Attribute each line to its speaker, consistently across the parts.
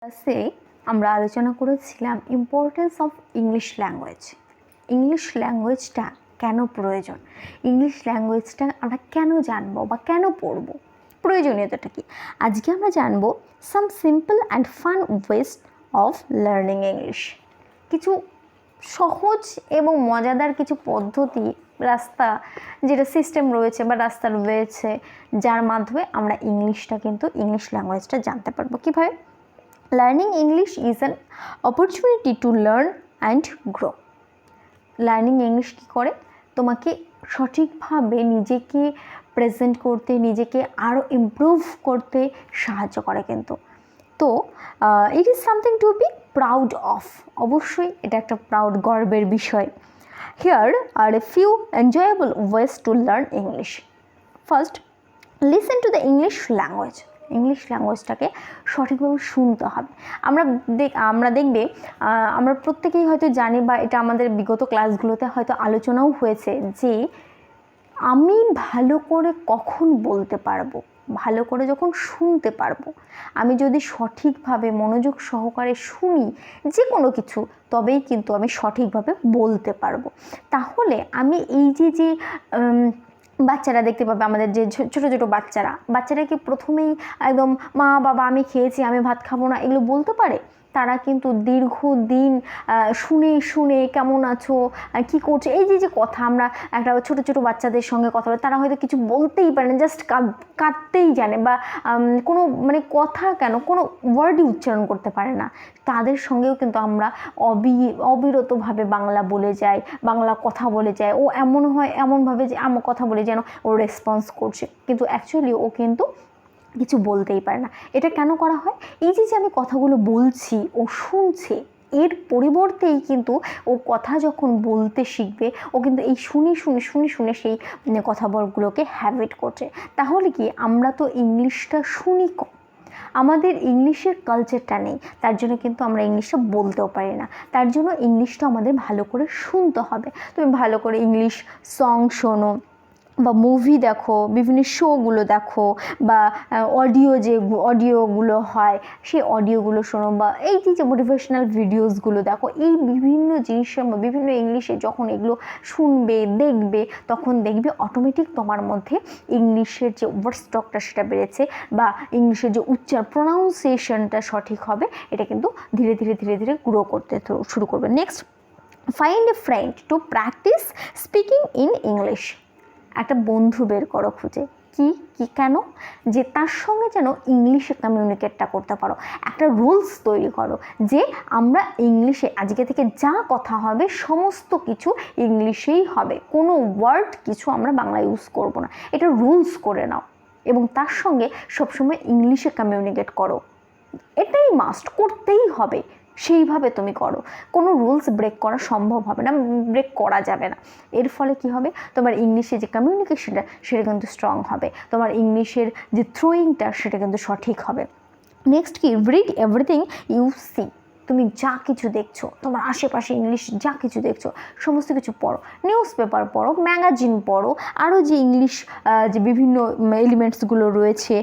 Speaker 1: ক্লাসে আমরা আলোচনা করেছিলাম importance of English language. English ল্যাঙ্গুয়েজটা কেন প্রয়োজন, ইংলিশ ল্যাঙ্গুয়েজটা আমরা কেন জানবো বা কেন পড়বো, প্রয়োজনীয়তাটা কি। আজকে আমরা জানবো some simple and fun ways of learning English. কিছু সহজ এবং মজাদার কিছু পদ্ধতি, রাস্তা, যেটা সিস্টেম রয়েছে বা রাস্তা রয়েছে, যার মাধ্যমে আমরা ইংলিশ ল্যাঙ্গুয়েজটা জানতে পারবো। কীভাবে? Learning English is an opportunity to learn and grow. Learning English কী করে? তোমাকে সঠিকভাবে নিজেকে প্রেজেন্ট করতে, নিজেকে আরও ইমপ্রুভ করতে সাহায্য করে কিন্তু। তো it is something to be proud of. অবশ্যই এটা একটা প্রাউড, গর্বের বিষয়। Here are a few enjoyable ways to learn English. First, listen to the English language. English ল্যাঙ্গুয়েজটাকে সঠিকভাবে শুনতে হবে। আমরা দেখবে আমরা প্রত্যেকেই হয়তো জানি, বা এটা আমাদের বিগত ক্লাসগুলোতে হয়তো আলোচনাও হয়েছে, যে আমি ভালো করে কখন বলতে পারবো, ভালো করে যখন শুনতে পারবো। আমি যদি সঠিকভাবে মনোযোগ সহকারে শুনি যে কোনো কিছু, তবেই কিন্তু আমি সঠিকভাবে বলতে পারবো। তাহলে আমি এই যে বাচ্চারা দেখতে পাবে, আমাদের যে ছোটো ছোটো বাচ্চারা কি প্রথমেই একদম মা বাবা আমি খেয়েছি, আমি ভাত খাবো না, এগুলো বলতে পারে? তারা কিন্তু দীর্ঘদিন শুনে শুনে কেমন আছো, কি করছে, এই যে কথা, আমরা একটা ছোটো ছোটো বাচ্চাদের সঙ্গে কথা বলে, তারা হয়তো কিছু বলতেই পারে না, জাস্ট কাঁদতেই জানে, বা কোনো কথা কেন কোনো ওয়ার্ডই উচ্চারণ করতে পারে না। তাদের সঙ্গেও কিন্তু আমরা অবিরতভাবে বাংলা বলে যাই, বাংলা কথা বলে যাই। ও এমনভাবে যে আমার কথা বলে যেন ও রেসপন্স করছে, কিন্তু অ্যাকচুয়ালি ও কিন্তু কিছু বলতেই পারে না। এটা কেন করা হয়? এই যে আমি কথাগুলো বলছি, ও শুনছে, এর পরিবর্তেই কিন্তু ও কথা যখন বলতে শিখবে, ও কিন্তু এই শুনে সেই কথাগুলোকে হ্যাবিট করছে। তাহলে কি, আমরা তো ইংলিশটা শুনি কম, আমাদের ইংলিশের কালচারটা নেই, তার জন্য কিন্তু আমরা ইংলিশটা বলতেও পারি না। তার জন্য ইংলিশটা আমাদের ভালো করে শুনতে হবে। তুমি ভালো করে ইংলিশ সং শোনো, বা মুভি দেখো, বিভিন্ন শোগুলো দেখো, বা অডিওগুলো হয় সেই অডিওগুলো শোনো, বা এই যে মোটিভেশনাল ভিডিওসগুলো দেখো। এই বিভিন্ন জিনিসের বিভিন্ন ইংলিশে যখন এগুলো শুনবে, দেখবে, তখন দেখবে অটোমেটিক তোমার মধ্যে ইংলিশের যে ওয়ার্ড স্টকটা সেটা বেড়েছে, বা ইংলিশের যে প্রোনাউন্সিয়েশনটা সঠিক হবে, এটা কিন্তু ধীরে ধীরে গ্রো করতে শুরু করবে। Next, find a friend to practice speaking in English. একটা বন্ধু বের করো খুঁজে। কি কেন? যে তার সঙ্গে যেন ইংলিশে কমিউনিকেটটা করতে পারো। একটা রুলস তৈরি করো যে আমরা ইংলিশে আজকে থেকে যা কথা হবে সমস্ত কিছু ইংলিশেই হবে, কোনো ওয়ার্ড কিছু আমরা বাংলা ইউজ করব না। এটা রুলস করে নাও, এবং তার সঙ্গে সবসময় ইংলিশে কমিউনিকেট করো। এটাই মাস্ট, করতেই হবে। সেইভাবে তুমি করো, কোনো রুলস ব্রেক করা সম্ভব হবে না, ব্রেক করা যাবে না। এর ফলে কি হবে, তোমার ইংলিশে যে কমিউনিকেশনটা সেটা কিন্তু স্ট্রং হবে, তোমার ইংলিশের যে থ্রোয়িংটা সেটা কিন্তু সঠিক হবে। নেক্সট কি, রিড এভরিথিং ইউ সি। তুমি যা কিছু দেখছো, তোমার আশেপাশে ইংলিশ যা কিছু দেখছো সমস্ত কিছু পড়ো। নিউজ পেপার পড়ো, ম্যাগাজিন পড়ো, আরও যে ইংলিশ যে বিভিন্ন এলিমেন্টসগুলো রয়েছে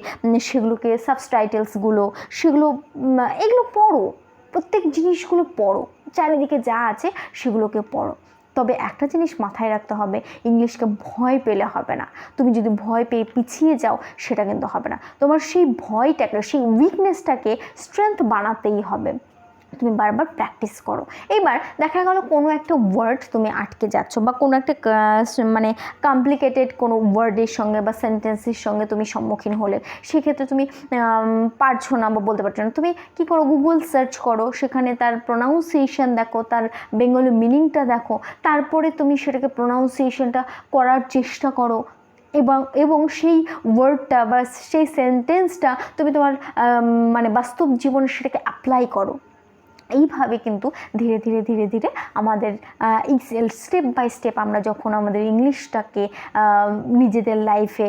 Speaker 1: সেগুলোকে, সাবটাইটেলসগুলো, এগুলো পড়ো। প্রত্যেক জিনিসগুলো পড়ো, চারিদিকে যা আছে সেগুলোকে পড়ো। তবে একটা জিনিস মাথায় রাখতে হবে, ইংলিশকে ভয় পেলে হবে না। তুমি যদি ভয় পেয়ে পিছিয়ে যাও, সেটা কিন্তু হবে না। তোমার সেই ভয়টাকে, সেই উইকনেসটাকে স্ট্রেংথ বানাতেই হবে। তুমি বারবার প্র্যাকটিস করো। এবার দেখা গেল কোনো একটা ওয়ার্ড তুমি আটকে যাচ্ছ, বা কোনো একটা কমপ্লিকেটেড কোনো ওয়ার্ডের সঙ্গে বা সেন্টেন্সের সঙ্গে তুমি সম্মুখীন হলে, সেক্ষেত্রে তুমি পারছো না বা বলতে পারছো না, তুমি কী করো, গুগল সার্চ করো, সেখানে তার প্রোনাউন্সিয়েশন দেখো, তার বেঙ্গলি মিনিংটা দেখো, তারপরে তুমি সেটাকে প্রোনাউন্সিয়েশনটা করার চেষ্টা করো, এবং সেই ওয়ার্ডটা বা সেই সেন্টেন্সটা তুমি তোমার বাস্তব জীবনে সেটাকে অ্যাপ্লাই করো। এইভাবে কিন্তু ধীরে ধীরে আমাদের স্টেপ বাই স্টেপ আমরা যখন আমাদের ইংলিশটাকে নিজেদের লাইফে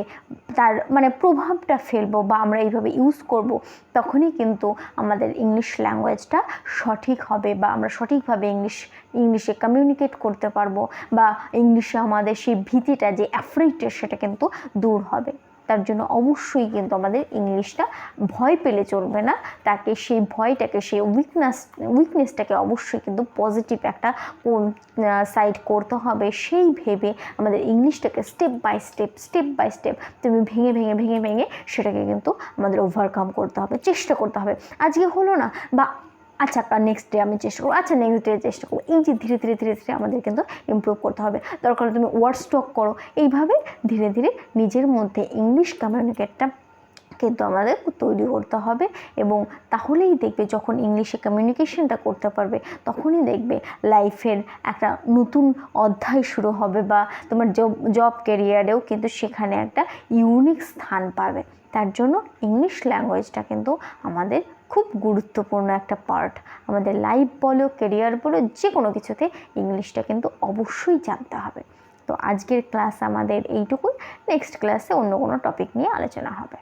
Speaker 1: তার প্রভাবটা ফেলবো, বা আমরা এইভাবে ইউজ করব, তখনই কিন্তু আমাদের ইংলিশ ল্যাঙ্গুয়েজটা সঠিক হবে, বা আমরা সঠিকভাবে ইংলিশে কমিউনিকেট করতে পারবো, বা ইংলিশে আমাদের সেই ভীতিটা, যে অ্যাফ্রেইডটা, সেটা কিন্তু দূর হবে। তার জন্য অবশ্যই কিন্তু আমাদের ইংলিশটা ভয় পেলে চলবে না, তাকে সেই ভয়টাকে, সেই উইকনেসটাকে অবশ্যই কিন্তু পজিটিভ একটা সাইড করতে হবে। সেই ভেবে আমাদের ইংলিশটাকে স্টেপ বাই স্টেপ তুমি ভেঙে সেটাকে কিন্তু আমাদের ওভারকাম করতে হবে, চেষ্টা করতে হবে। আজকে হলো না, বা আচ্ছা নেক্সট ডে আমি চেষ্টা করবো, আচ্ছা নেক্সট ডে চেষ্টা করবো, এই যে ধীরে ধীরে আমাদের কিন্তু ইমপ্রুভ করতে হবে। দরকার হলে তুমি ওয়ার্ড স্টক করো, এইভাবে ধীরে ধীরে নিজের মধ্যে ইংলিশ কমিউনিকেটটা কিন্তু আমাদের তৈরি করতে হবে। এবং তাহলেই দেখবে যখন ইংলিশে কমিউনিকেশনটা করতে পারবে, তখনই দেখবে লাইফের একটা নতুন অধ্যায় শুরু হবে, বা তোমার জব ক্যারিয়ারেও কিন্তু সেখানে একটা ইউনিক স্থান পাবে। তার জন্য ইংলিশ ল্যাঙ্গুয়েজটা কিন্তু আমাদের খুব গুরুত্বপূর্ণ একটা পার্ট। আমাদের লাইফ বলো, ক্যারিয়ার বলো, যে কোনো কিছুতে ইংলিশটা কিন্তু অবশ্যই জানতে হবে। তো আজকের ক্লাস আমাদের এইটুকুই। নেক্সট ক্লাসে অন্য কোনো টপিক নিয়ে আলোচনা হবে।